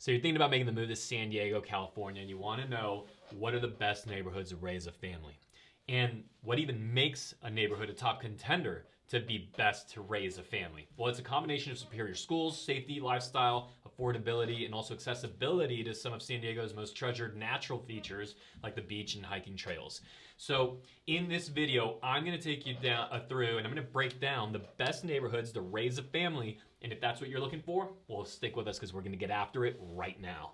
So you're thinking about making the move to San Diego, California, and you want to know what are the best neighborhoods to raise a family, and what even makes a neighborhood a top contender to be best to raise a family. Well, it's a combination of superior schools, safety, lifestyle, affordability, and also accessibility to some of San Diego's most treasured natural features like the beach and hiking trails. So in this video, I'm going to take you down through, and I'm going to break down the best neighborhoods to raise a family. And if that's what you're looking for, well, stick with us because we're going to get after it right now.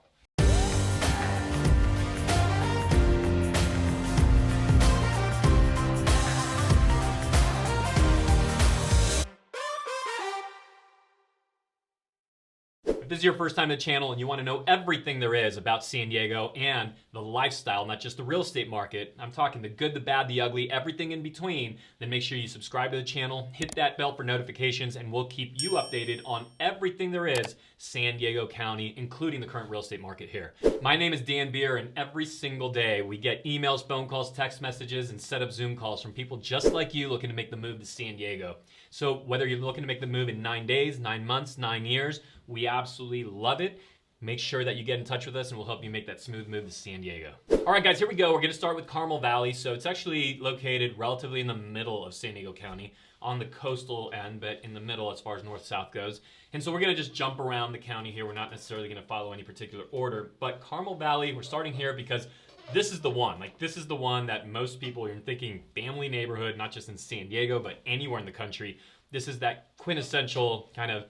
If this is your first time to the channel and you want to know everything there is about San Diego and the lifestyle, not just the real estate market, I'm talking the good, the bad, the ugly, everything in between, then make sure you subscribe to the channel, hit that bell for notifications, and we'll keep you updated on everything there is San Diego County, including the current real estate market here. My name is Dan Beer, and every single day we get emails, phone calls, text messages, and set up Zoom calls from people just like you looking to make the move to San Diego. So whether you're looking to make the move in 9 days, 9 months, 9 years, we absolutely love it. Make sure that you get in touch with us and we'll help you make that smooth move to San Diego. All right, guys, here we go. We're going to start with Carmel Valley. So it's actually located relatively in the middle of San Diego County, on the coastal end, but in the middle as far as north-south goes. And so we're going to just jump around the county here. We're not necessarily going to follow any particular order, but Carmel Valley, we're starting here because this is the one. Like, this is the one that most people are thinking family neighborhood, not just in San Diego, but anywhere in the country. This is that quintessential kind of,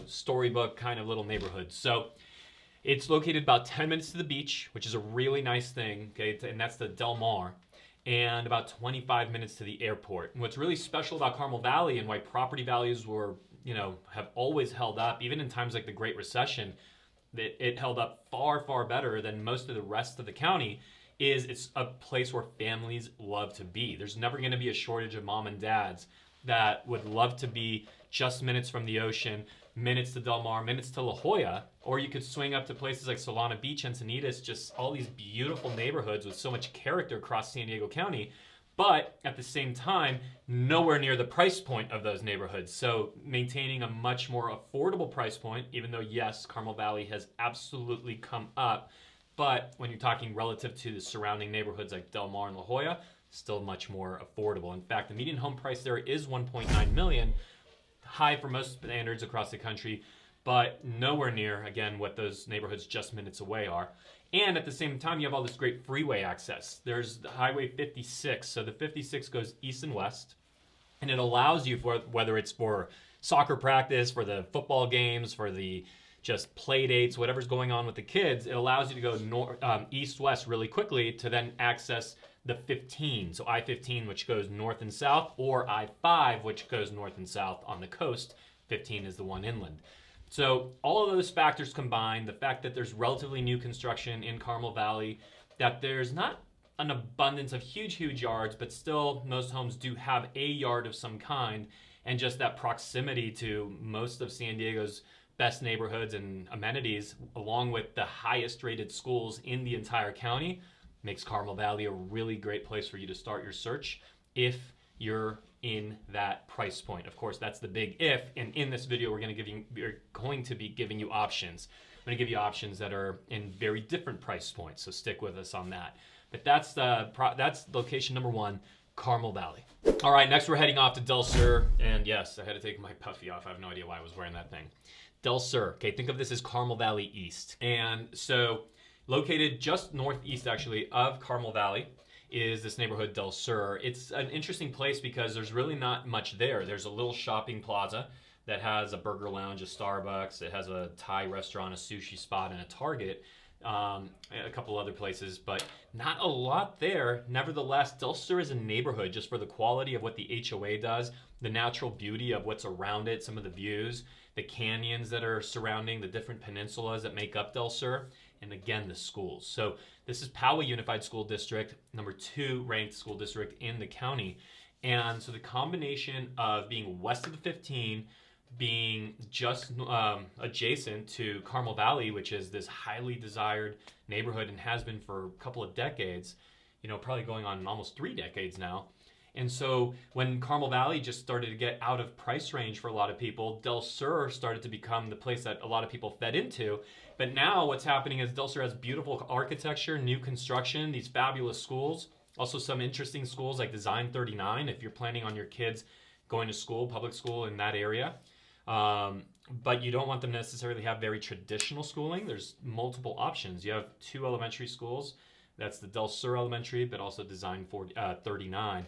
storybook kind of little neighborhood. So it's located about 10 minutes to the beach, which is a really nice thing, okay? And that's the Del Mar, and about 25 minutes to the airport. And what's really special about Carmel Valley and why property values were, have always held up, even in times like the Great Recession, that it held up far, far better than most of the rest of the county, is it's a place where families love to be. There's never gonna be a shortage of mom and dads that would love to be just minutes from the ocean, minutes to Del Mar, minutes to La Jolla, or you could swing up to places like Solana Beach, Encinitas, just all these beautiful neighborhoods with so much character across San Diego County, but at the same time, nowhere near the price point of those neighborhoods. So maintaining a much more affordable price point, even though yes, Carmel Valley has absolutely come up, but when you're talking relative to the surrounding neighborhoods like Del Mar and La Jolla, still much more affordable. In fact, the median home price there is $1.9 million, high for most standards across the country, but nowhere near, again, what those neighborhoods just minutes away are. And at the same time, you have all this great freeway access. There's the Highway 56, so the 56 goes east and west, and it allows you, for whether it's for soccer practice, for the football games, for the just play dates, whatever's going on with the kids, it allows you to go east-west really quickly to then access the 15, so I-15, which goes north and south, or I-5, which goes north and south on the coast. 15 is the one inland. So all of those factors combined, the fact that there's relatively new construction in Carmel Valley, that there's not an abundance of huge yards, but still most homes do have a yard of some kind, and just that proximity to most of San Diego's best neighborhoods and amenities, along with the highest rated schools in the entire county, makes Carmel Valley a really great place for you to start your search if you're in that price point. Of course, that's the big if, and in this video we're going to be giving you options. I'm going to give you options that are in very different price points, so stick with us on that. But that's location number 1, Carmel Valley. All right, next we're heading off to Del Sur, and yes, I had to take my puffy off. I have no idea why I was wearing that thing. Del Sur, okay, think of this as Carmel Valley East. And so located just northeast, actually, of Carmel Valley is this neighborhood, Del Sur. It's an interesting place because there's really not much there. There's a little shopping plaza that has a burger lounge, a Starbucks. It has a Thai restaurant, a sushi spot, and a Target. A couple other places, but not a lot there. Nevertheless, Del Sur is a neighborhood just for the quality of what the HOA does, the natural beauty of what's around it, some of the views, the canyons that are surrounding the different peninsulas that make up Del Sur, and again, the schools. So this is Poway Unified School District, number 2 ranked school district in the county. And so the combination of being west of the 15, being just adjacent to Carmel Valley, which is this highly desired neighborhood and has been for a couple of decades, probably going on almost 3 decades now. And so when Carmel Valley just started to get out of price range for a lot of people, Del Sur started to become the place that a lot of people fed into. But now what's happening is Del Sur has beautiful architecture, new construction, these fabulous schools. Also some interesting schools like Design 39 if you're planning on your kids going to school, public school in that area. But you don't want them to necessarily have very traditional schooling. There's multiple options. You have 2 elementary schools. That's the Del Sur Elementary, but also Design 39.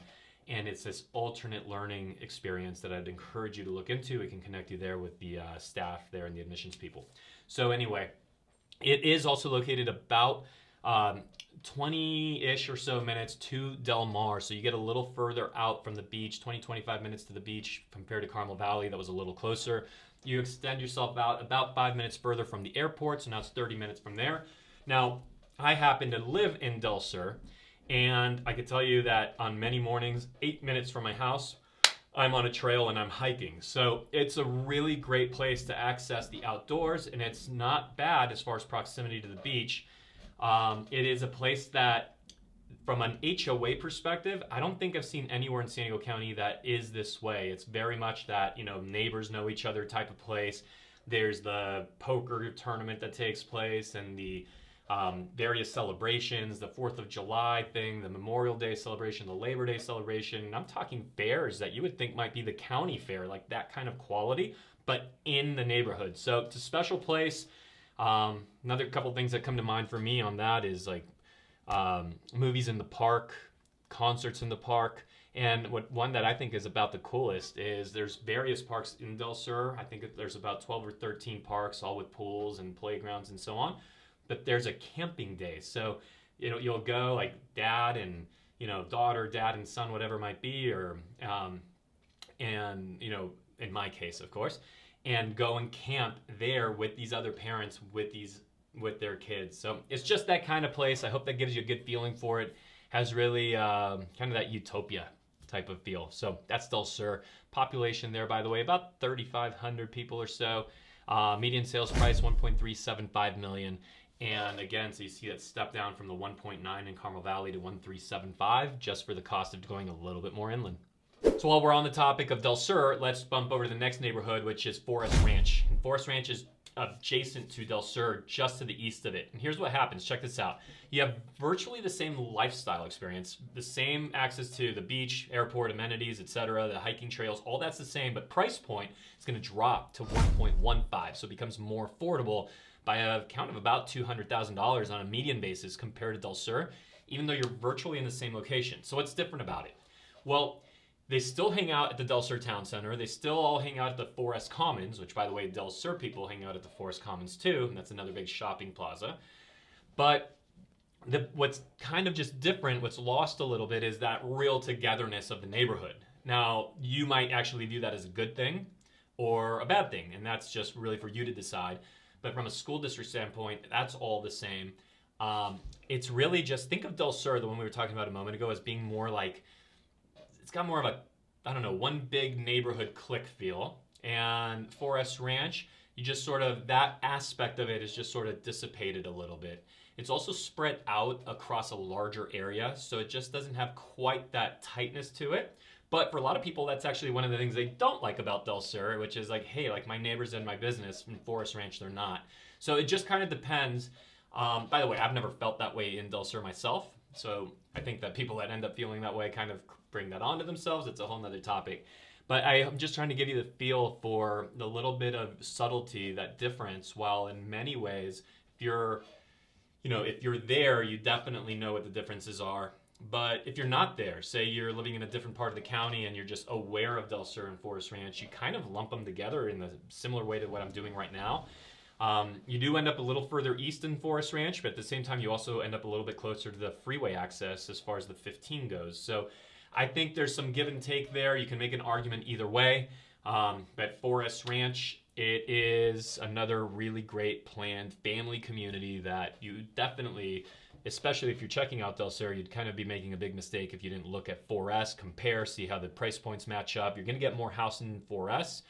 And it's this alternate learning experience that I'd encourage you to look into. We can connect you there with the staff there and the admissions people. So anyway, it is also located about 20-ish or so minutes to Del Mar. So you get a little further out from the beach, 20-25 minutes to the beach compared to Carmel Valley. That was a little closer. You extend yourself out about 5 minutes further from the airport. So now it's 30 minutes from there. Now, I happen to live in Del Sur, and I can tell you that on many mornings, 8 minutes from my house, I'm on a trail and I'm hiking. So it's a really great place to access the outdoors, and it's not bad as far as proximity to the beach. It is a place that, from an HOA perspective, I don't think I've seen anywhere in San Diego County that is this way. It's very much that, neighbors know each other type of place. There's the poker tournament that takes place and the various celebrations, the 4th of July thing, the Memorial Day celebration, the Labor Day celebration. I'm talking fairs that you would think might be the county fair, like that kind of quality, but in the neighborhood. So it's a special place. Another couple things that come to mind for me on that is like movies in the park, concerts in the park. And one that I think is about the coolest is there's various parks in Del Sur. I think there's about 12 or 13 parks, all with pools and playgrounds and so on. But there's a camping day. So, you'll go like dad and, daughter, dad and son, whatever it might be, or, in my case, of course, and go and camp there with these other parents, with their kids. So it's just that kind of place. I hope that gives you a good feeling for it. Has really kind of that utopia type of feel. So that's Del Sur. Population there, by the way, about 3,500 people or so. Median sales price, $1.375 million. And again, so you see that step down from the 1.9 in Carmel Valley to 1.375 just for the cost of going a little bit more inland. So while we're on the topic of Del Sur, let's bump over to the next neighborhood, which is Forest Ranch. And Forest Ranch is adjacent to Del Sur, just to the east of it. And here's what happens. Check this out. You have virtually the same lifestyle experience, the same access to the beach, airport, amenities, etc., the hiking trails, all that's the same, but price point is going to drop to 1.15, so it becomes more affordable by a count of about $200,000 on a median basis compared to Del Sur, even though you're virtually in the same location. So what's different about it? Well, they still hang out at the Del Sur Town Center. They still all hang out at the Forest Commons, which, by the way, Del Sur people hang out at the Forest Commons too, and that's another big shopping plaza. But what's kind of just different, what's lost a little bit, is that real togetherness of the neighborhood. Now, you might actually view that as a good thing or a bad thing, and that's just really for you to decide. But from a school district standpoint, that's all the same. It's really just, think of Del Sur, the one we were talking about a moment ago, as being more like, it's got more of a, one big neighborhood clique feel. And Forest Ranch, you just sort of, that aspect of it is just sort of dissipated a little bit. It's also spread out across a larger area, so it just doesn't have quite that tightness to it. But for a lot of people, that's actually one of the things they don't like about Del Sur, which is like, hey, like my neighbor's in my business. In Forest Ranch, they're not. So it just kind of depends. By the way, I've never felt that way in Del Sur myself. So I think that people that end up feeling that way kind of bring that onto themselves. It's a whole nother topic. But I'm just trying to give you the feel for the little bit of subtlety, that difference, while in many ways, if you're there, you definitely know what the differences are. But if you're not there, say you're living in a different part of the county and you're just aware of Del Sur and Forest Ranch, you kind of lump them together in a similar way to what I'm doing right now. You do end up a little further east in Forest Ranch, but at the same time, you also end up a little bit closer to the freeway access as far as the 15 goes. So I think there's some give and take there. You can make an argument either way. But Forest Ranch, it is another really great planned family community that you definitely, especially if you're checking out Del Sur, you'd kind of be making a big mistake if you didn't look at 4S, compare, see how the price points match up. You're going to get more house in 4S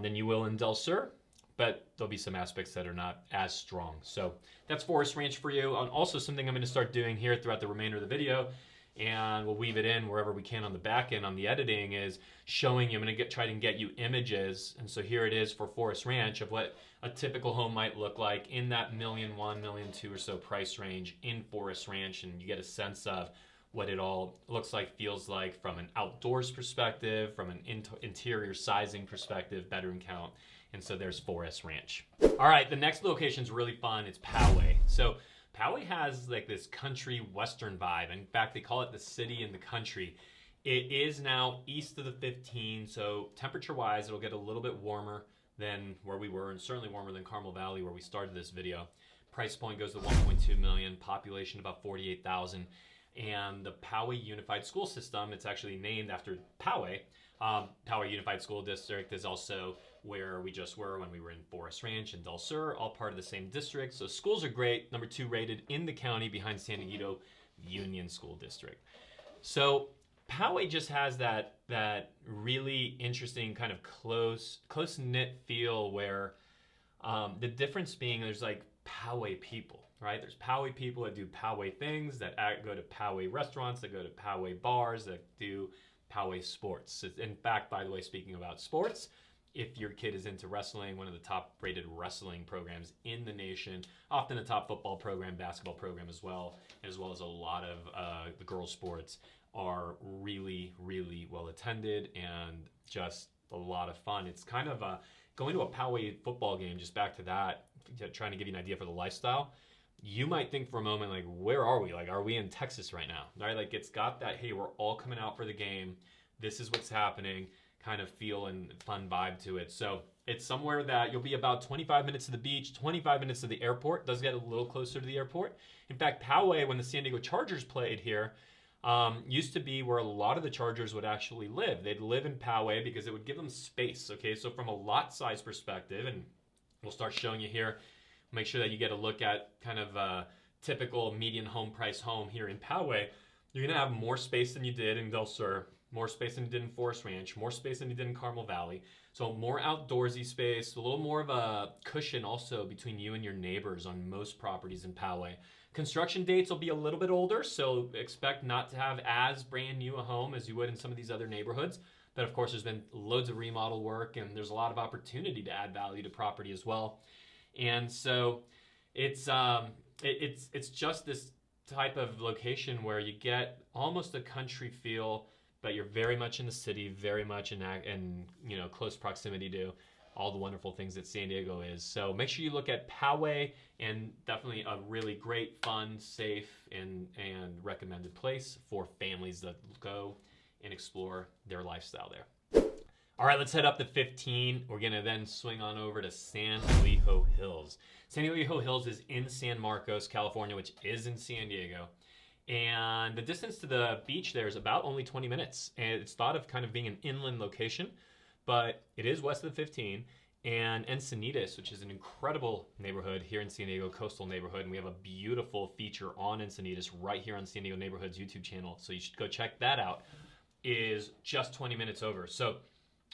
than you will in Del Sur, but there'll be some aspects that are not as strong. So that's Forest Ranch for you. And also something I'm going to start doing here throughout the remainder of the video and we'll weave it in wherever we can on the back end on the editing, is showing you. I'm going to try to get you images. And so here it is for Forest Ranch of what a typical home might look like in that $1.1 million, $1.2 million or so price range in Forest Ranch, and you get a sense of what it all looks like, feels like from an outdoors perspective, from an interior sizing perspective, bedroom count. And so there's Forest Ranch. All right, the next location is really fun. It's Poway. So Poway has like this country western vibe. In fact, they call it the city in the country. It is now east of the 15, so temperature-wise, it'll get a little bit warmer than where we were, and certainly warmer than Carmel Valley, where we started this video. Price point goes to 1.2 million, population about 48,000. And the Poway Unified School System, it's actually named after Poway. Poway Unified School District is also where we just were when we were in Forest Ranch and Del Sur, all part of the same district. So schools are great. Number 2 rated in the county behind San Diego Union School District. So Poway just has that really interesting kind of close-knit feel where the difference being there's like Poway people, right? There's Poway people that do Poway things, that go to Poway restaurants, that go to Poway bars, that do Poway sports. In fact, by the way, speaking about sports, if your kid is into wrestling, one of the top rated wrestling programs in the nation, often a top football program, basketball program as well as a lot of the girls' sports are really, really well attended and just a lot of fun. It's kind of going to a Poway football game, just back to that, trying to give you an idea for the lifestyle. You might think for a moment, like, where are we? Like, are we in Texas right now? Right? Like, it's got that, hey, we're all coming out for the game. This is what's happening kind of feel and fun vibe to it. So it's somewhere that you'll be about 25 minutes to the beach, 25 minutes to the airport. It does get a little closer to the airport. In fact, Poway, when the San Diego Chargers played here, used to be where a lot of the Chargers would actually live. They'd live in Poway because it would give them space. Okay, so from a lot size perspective, and we'll start showing you here, make sure that you get a look at kind of a typical median home price home here in Poway. You're going to have more space than you did in Del Sur, more space than you did in Forest Ranch, more space than you did in Carmel Valley. So more outdoorsy space, a little more of a cushion also between you and your neighbors on most properties in Poway. Construction dates will be a little bit older, so expect not to have as brand new a home as you would in some of these other neighborhoods. But of course, there's been loads of remodel work, and there's a lot of opportunity to add value to property as well. And so it's just this type of location where you get almost a country feel, but you're very much in the city, very much in close proximity to all the wonderful things that San Diego is. So make sure you look at Poway, and definitely a really great, fun, safe, and recommended place for families that go and explore their lifestyle there. All right, let's head up to 15. We're gonna then swing on over to San Elijo Hills. San Elijo Hills is in San Marcos, California, which is in San Diego. And the distance to the beach there is about only 20 minutes. And it's thought of kind of being an inland location, but it is west of the 15. And Encinitas, which is an incredible neighborhood here in San Diego, coastal neighborhood. And we have a beautiful feature on Encinitas right here on San Diego Neighborhoods YouTube channel. So you should go check that out. Is just 20 minutes over. So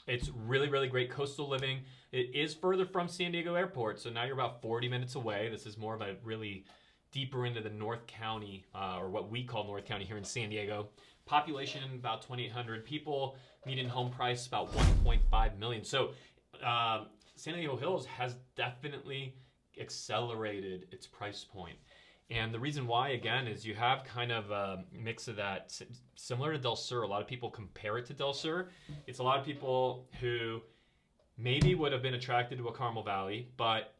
it's really, really great coastal living. It is further from San Diego Airport, so now you're about 40 minutes away. This is more of a really deeper into the North County, or what we call North County here in San Diego. Population about 2,800 people. Median home price about 1.5 million. So San Diego Hills has definitely accelerated its price point. And the reason why, again, is you have kind of a mix of that, similar to Del Sur. A lot of people compare it to Del Sur. It's a lot of people who maybe would have been attracted to a Carmel Valley, but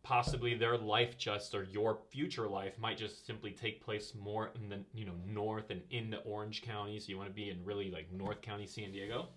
possibly their life or your future life might just simply take place more in the north and into Orange County. So you want to be in really like North County, San Diego.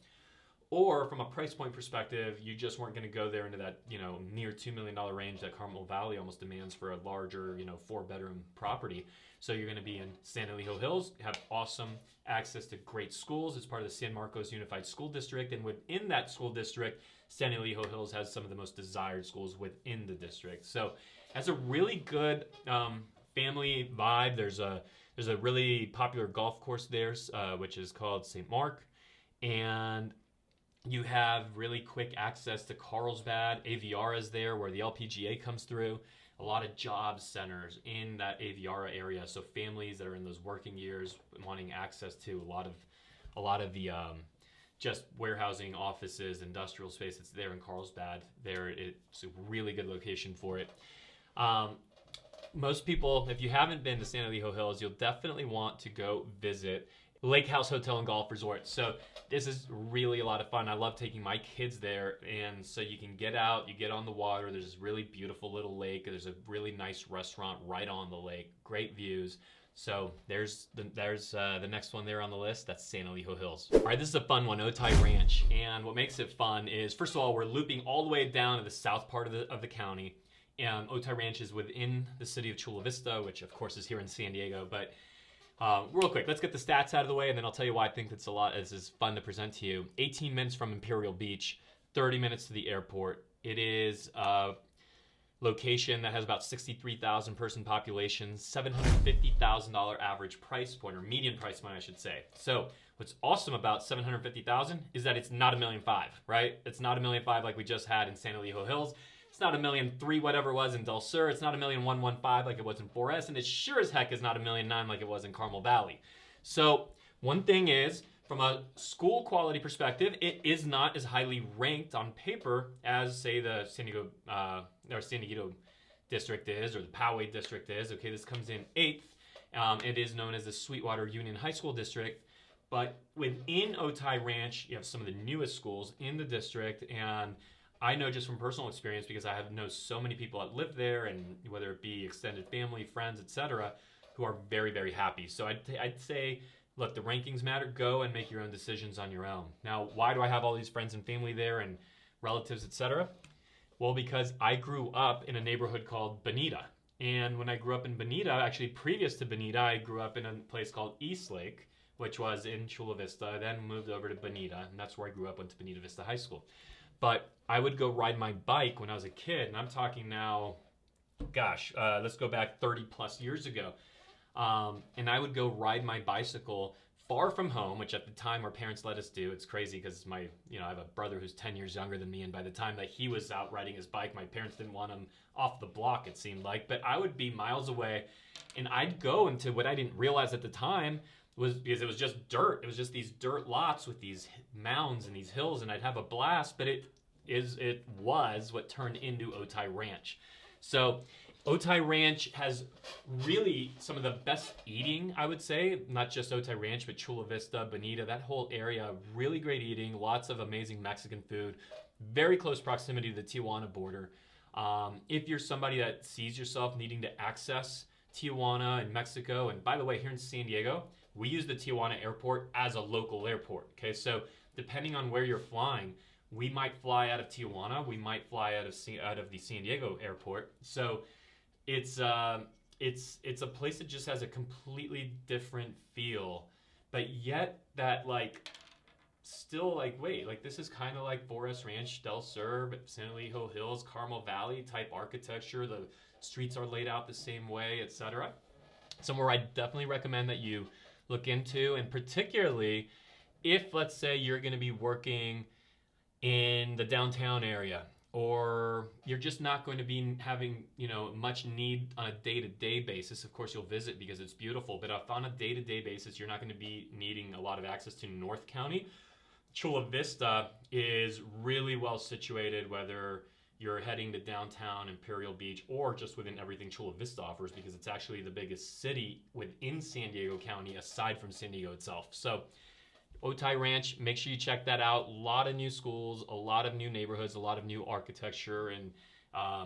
Or from a price point perspective, you just weren't going to go there into that, near $2 million range that Carmel Valley almost demands for a larger, 4-bedroom property. So you're going to be in San Elijo Hills, have awesome access to great schools. It's part of the San Marcos Unified School District. And within that school district, San Elijo Hills has some of the most desired schools within the district. So it has a really good family vibe. There's a really popular golf course there, which is called St. Mark. And you have really quick access to Carlsbad. AVR is there where the LPGA comes through. a lot of job centers in that Aviara area. So families that are in those working years wanting access to a lot of the just warehousing, offices, industrial space that's there in Carlsbad. It's a really good location for it. Most people, if you haven't been to San Elijo Hills, you'll definitely want to go visit Lake House Hotel and Golf Resort. So this is really a lot of fun. I love taking my kids there, and so you can get out, you get on the water. There's this really beautiful little lake. There's a really nice restaurant right on the lake. Great views. So there's the next one there on the list. That's San Elijo Hills. All right, this is a fun one, Otay Ranch. And what makes it fun is, first of all, we're looping all the way down to the south part of the county. And Otay Ranch is within the city of Chula Vista, which of course is here in San Diego. But real quick, let's get the stats out of the way, and then I'll tell you why I think this is fun to present to you. 18 minutes from Imperial Beach, 30 minutes to the airport. It is a location that has about 63,000 person population, $750,000 average price point, or median price point, I should say. So what's awesome about 750,000 is that it's not $1.5 million, right? It's not $1.5 million like we just had in San Elijo Hills. It's not $1.3 million, whatever it was in Del Sur. It's not $1.115 million like it was in 4S, and it sure as heck is not $1.9 million like it was in Carmel Valley. So one thing is, from a school quality perspective, it is not as highly ranked on paper as, say, the San Diego district is, or the Poway district is. Okay, this comes in 8th. It is known as the Sweetwater Union High School District. But within Otay Ranch, you have some of the newest schools in the district, and I know just from personal experience, because I know so many people that live there, and whether it be extended family, friends, etc., who are very, very happy. So I'd say, look, the rankings matter. Go and make your own decisions on your own. Now, why do I have all these friends and family there and relatives, etc.? Well, because I grew up in a neighborhood called Bonita. And when I grew up in Bonita, actually previous to Bonita, I grew up in a place called East Lake, which was in Chula Vista. I then moved over to Bonita, and that's where I grew up, went to Bonita Vista High School. But I would go ride my bike when I was a kid, and I'm talking now, gosh, let's go back 30 plus years ago. And I would go ride my bicycle far from home, which at the time our parents let us do. It's crazy because I have a brother who's 10 years younger than me, and by the time that he was out riding his bike, my parents didn't want him off the block, it seemed like. But I would be miles away, and I'd go into what I didn't realize at the time was, because it was just dirt. It was just these dirt lots with these mounds and these hills, and I'd have a blast, but it was what turned into Otay Ranch. So Otay Ranch has really some of the best eating, I would say, not just Otay Ranch, but Chula Vista, Bonita, that whole area, really great eating, lots of amazing Mexican food, very close proximity to the Tijuana border. If you're somebody that sees yourself needing to access Tijuana and Mexico, and by the way, here in San Diego, we use the Tijuana airport as a local airport, okay? So depending on where you're flying, we might fly out of Tijuana, we might fly out of the San Diego airport. So it's a place that just has a completely different feel, but yet that still this is kind of like Forest Ranch, Del Sur, San Elijo Hills, Carmel Valley type architecture. The streets are laid out the same way, etc. Somewhere I definitely recommend that you look into, and particularly if, let's say, you're going to be working in the downtown area, or you're just not going to be having, much need on a day-to-day basis. Of course, you'll visit because it's beautiful, but if on a day-to-day basis, you're not going to be needing a lot of access to North County. Chula Vista is really well situated, whether you're heading to downtown Imperial Beach or just within everything Chula Vista offers, because it's actually the biggest city within San Diego County aside from San Diego itself. So Otay Ranch, make sure you check that out. A lot of new schools, a lot of new neighborhoods, a lot of new architecture, and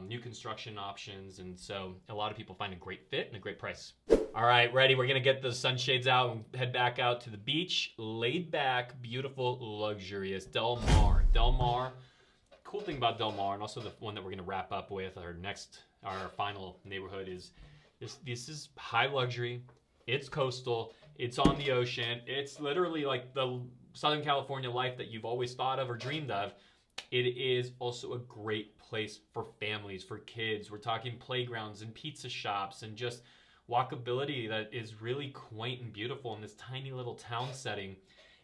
new construction options. And so a lot of people find a great fit and a great price. All right, ready? We're going to get the sunshades out and head back out to the beach. Laid back, beautiful, luxurious Del Mar. Del Mar. Cool thing about Del Mar, and also the one that we're going to wrap up with, our final neighborhood, is this is high luxury. It's coastal. It's on the ocean. It's literally like the Southern California life that you've always thought of or dreamed of. It is also a great place for families, for kids. We're talking playgrounds and pizza shops and just walkability that is really quaint and beautiful in this tiny little town setting.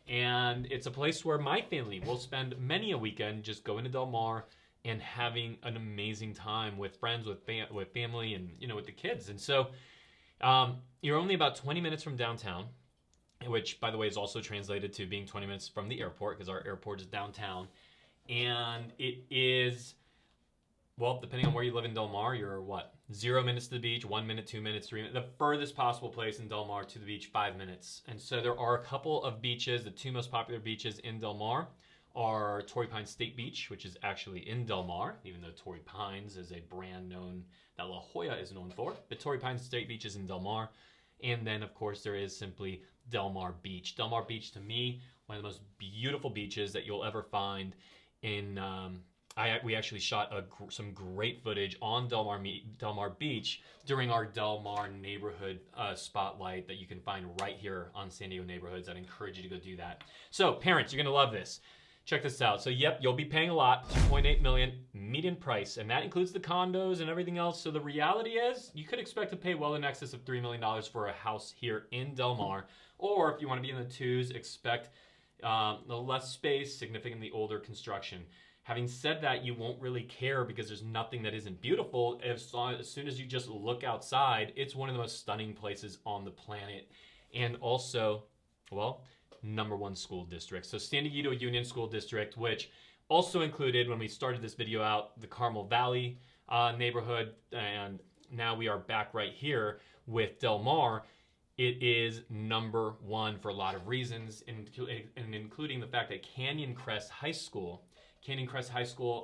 And it's a place where my family will spend many a weekend just going to Del Mar and having an amazing time with friends, with family, and with the kids. And so you're only about 20 minutes from downtown, which, by the way, is also translated to being 20 minutes from the airport, because our airport is downtown. And it is, well, depending on where you live in Del Mar, you're what? 0 minutes to the beach, 1 minute, 2 minutes, 3 minutes. The furthest possible place in Del Mar to the beach, 5 minutes. And so there are a couple of beaches. The two most popular beaches in Del Mar are Torrey Pines State Beach, which is actually in Del Mar, even though Torrey Pines is a brand known that La Jolla is known for. But Torrey Pines State Beach is in Del Mar. And then, of course, there is simply Del Mar Beach. Del Mar Beach, to me, one of the most beautiful beaches that you'll ever find. We actually shot some great footage on Del Mar Beach during our Del Mar neighborhood spotlight that you can find right here on San Diego Neighborhoods. I'd encourage you to go do that. So, parents, you're going to love this. Check this out. So, yep, you'll be paying a lot, $2.8 million median price, and that includes the condos and everything else. So the reality is you could expect to pay well in excess of $3 million for a house here in Del Mar. Or if you want to be in the twos, expect less space, significantly older construction. Having said that, you won't really care because there's nothing that isn't beautiful. As soon as you just look outside, it's one of the most stunning places on the planet. And also, well, #1 school district. So San Diego Union School District, which also included, when we started this video out, the Carmel Valley neighborhood, and now we are back right here with Del Mar. It is #1 for a lot of reasons, including the fact that Canyon Crest High School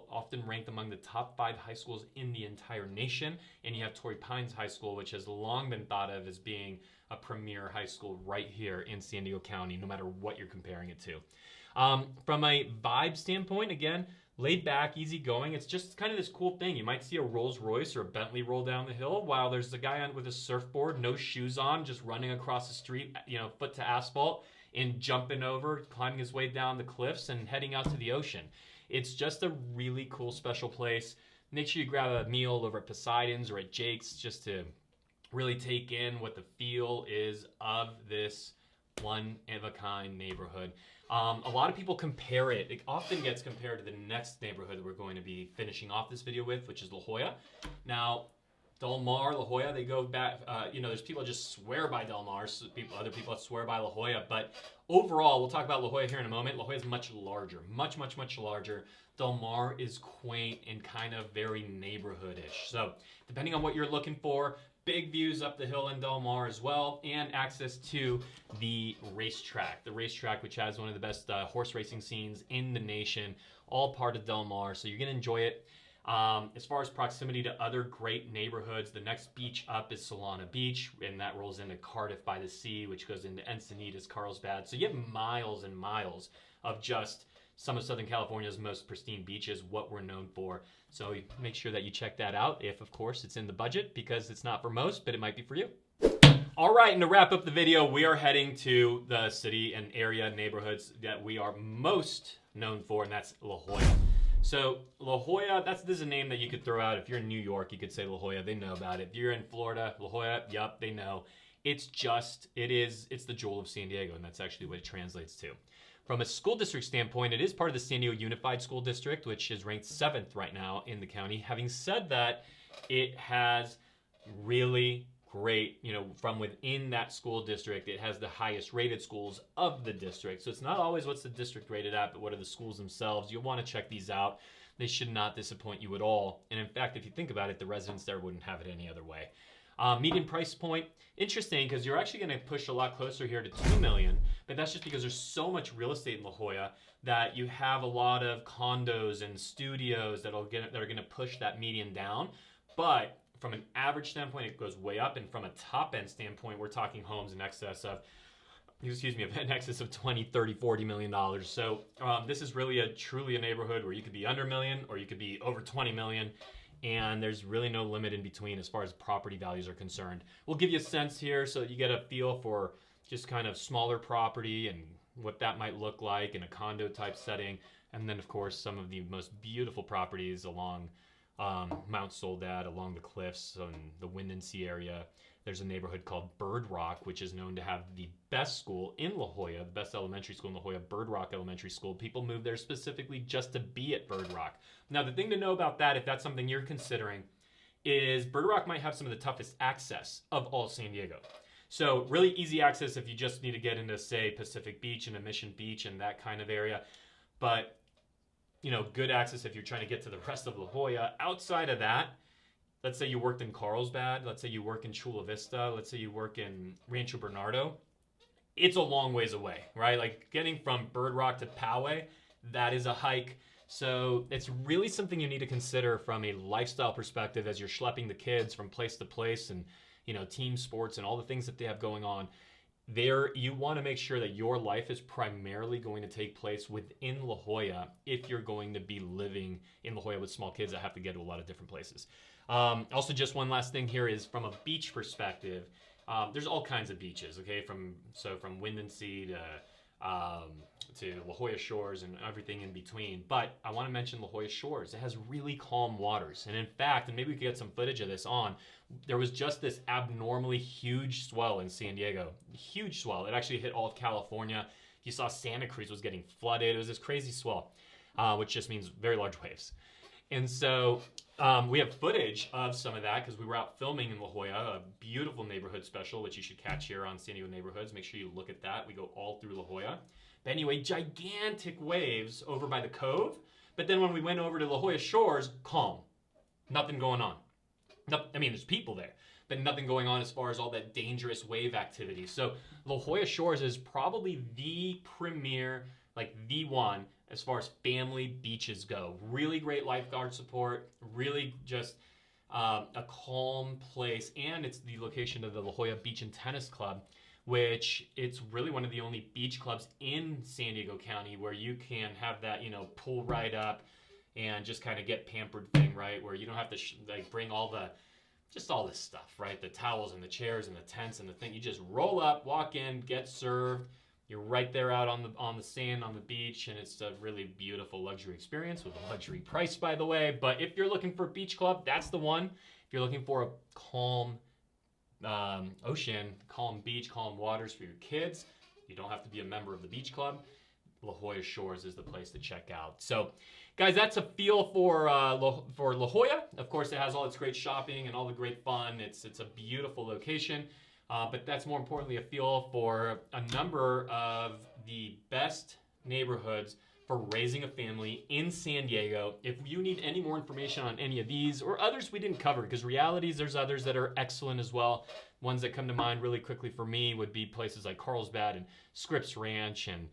often ranked among the top 5 high schools in the entire nation. And you have Torrey Pines High School, which has long been thought of as being a premier high school right here in San Diego County, no matter what you're comparing it to. From a vibe standpoint, again, laid back, easy going. It's just kind of this cool thing. You might see a Rolls Royce or a Bentley roll down the hill while there's a guy on with a surfboard, no shoes on, just running across the street, foot to asphalt, and jumping over, climbing his way down the cliffs and heading out to the ocean. It's just a really cool, special place. Make sure you grab a meal over at Poseidon's or at Jake's just to really take in what the feel is of this one-of-a-kind neighborhood. A lot of people compare it. It often gets compared to the next neighborhood that we're going to be finishing off this video with, which is La Jolla. Now, Del Mar, La Jolla, they go back, there's people that just swear by Del Mar, so other people that swear by La Jolla, but overall, we'll talk about La Jolla here in a moment. La Jolla is much larger, much larger. Del Mar is quaint and kind of very neighborhoodish. So, depending on what you're looking for, big views up the hill in Del Mar as well, and access to the racetrack. The racetrack, which has one of the best horse racing scenes in the nation, all part of Del Mar, so you're going to enjoy it. As far as proximity to other great neighborhoods, the next beach up is Solana Beach, and that rolls into Cardiff by the Sea, which goes into Encinitas, Carlsbad. So you have miles and miles of just some of Southern California's most pristine beaches, what we're known for. So make sure that you check that out if, of course, it's in the budget, because it's not for most, but it might be for you. All right, and to wrap up the video, we are heading to the city and area neighborhoods that we are most known for, and that's La Jolla. So La Jolla, this is a name that you could throw out. If you're in New York, you could say La Jolla, they know about it. If you're in Florida, La Jolla, yep, they know. It's the Jolla of San Diego, and that's actually what it translates to. From a school district standpoint, it is part of the San Diego Unified School District, which is ranked 7th right now in the county. Having said that, it has really great, from within that school district, it has the highest rated schools of the district. So it's not always what's the district rated at, but what are the schools themselves. You'll want to check these out. They should not disappoint you at all. And in fact, if you think about it, the residents there wouldn't have it any other way. Median price point, interesting, because you're actually going to push a lot closer here to $2 million, but that's just because there's so much real estate in La Jolla that you have a lot of condos and studios that are going to push that median down. But from an average standpoint, it goes way up, and from a top end standpoint, we're talking homes in excess of, in excess of 20, 30, 40 million dollars. So this is really truly a neighborhood where you could be under $1 million or you could be over 20 million. And there's really no limit in between as far as property values are concerned. We'll give you a sense here so that you get a feel for just kind of smaller property and what that might look like in a condo type setting. And then, of course, some of the most beautiful properties along Mount Soledad along the cliffs in the Windansea area. There's a neighborhood called Bird Rock, which is known to have the best school in La Jolla, the best elementary school in La Jolla, Bird Rock Elementary School. People move there specifically just to be at Bird Rock. Now, the thing to know about that, if that's something you're considering, is Bird Rock might have some of the toughest access of all San Diego. So really easy access if you just need to get into, say, Pacific Beach and Mission Beach and that kind of area. But, you know, good access if you're trying to get to the rest of La Jolla. Outside of that, let's say you worked in Carlsbad, let's say you work in Chula Vista, let's say you work in Rancho Bernardo, it's a long ways away, right? Like getting from Bird Rock to Poway, that is a hike. So it's really something you need to consider from a lifestyle perspective as you're schlepping the kids from place to place and, you know, team sports and all the things that they have going on. There, you want to make sure that your life is primarily going to take place within La Jolla if you're going to be living in La Jolla with small kids that have to get to a lot of different places. Also, just one last thing here is from a beach perspective, there's all kinds of beaches, okay? From Windansea to La Jolla Shores and everything in between. But I want to mention La Jolla Shores. It has really calm waters. And in fact, and maybe we could get some footage of this on, there was just this abnormally huge swell in San Diego. Huge swell. It actually hit all of California. You saw Santa Cruz was getting flooded. It was this crazy swell, which just means very large waves. And so we have footage of some of that because we were out filming in La Jolla, a beautiful neighborhood special, which you should catch here on San Diego Neighborhoods. Make sure you look at that. We go all through La Jolla. But anyway, gigantic waves over by the cove. But then when we went over to La Jolla Shores, calm. Nothing going on. I mean, there's people there, but nothing going on as far as all that dangerous wave activity. So La Jolla Shores is probably the premier, like the one, as far as family beaches go. Really great lifeguard support, really just a calm place. And it's the location of the La Jolla Beach and Tennis Club, which it's really one of the only beach clubs in San Diego County where you can have that, you know, pull right up and just kind of get pampered thing, right? Where you don't have to like bring all this stuff, right? The towels and the chairs and the tents and the thing. You just roll up, walk in, get served. You're right there out on the sand on the beach, and it's a really beautiful luxury experience with a luxury price, by the way. But if you're looking for a beach club, that's the one. If you're looking for a calm ocean, calm beach, calm waters for your kids, you don't have to be a member of the beach club. La Jolla Shores is the place to check out. So, guys, that's a feel for La Jolla. Of course, it has all its great shopping and all the great fun. It's a beautiful location. But that's more importantly a feel for a number of the best neighborhoods for raising a family in San Diego. If you need any more information on any of these or others we didn't cover, because realities, there's others that are excellent as well. Ones that come to mind really quickly for me would be places like Carlsbad and Scripps Ranch and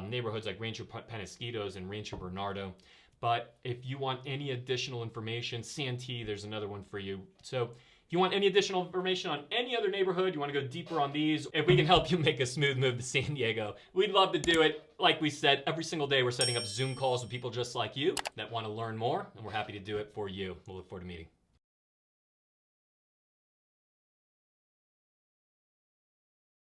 neighborhoods like Rancho Penasquitos and Rancho Bernardo. But if you want any additional information, Santee, there's another one for you. So if you want any additional information on any other neighborhood, you want to go deeper on these, if we can help you make a smooth move to San Diego, we'd love to do it. Like we said, every single day we're setting up Zoom calls with people just like you that want to learn more, and we're happy to do it for you. We'll look forward to meeting.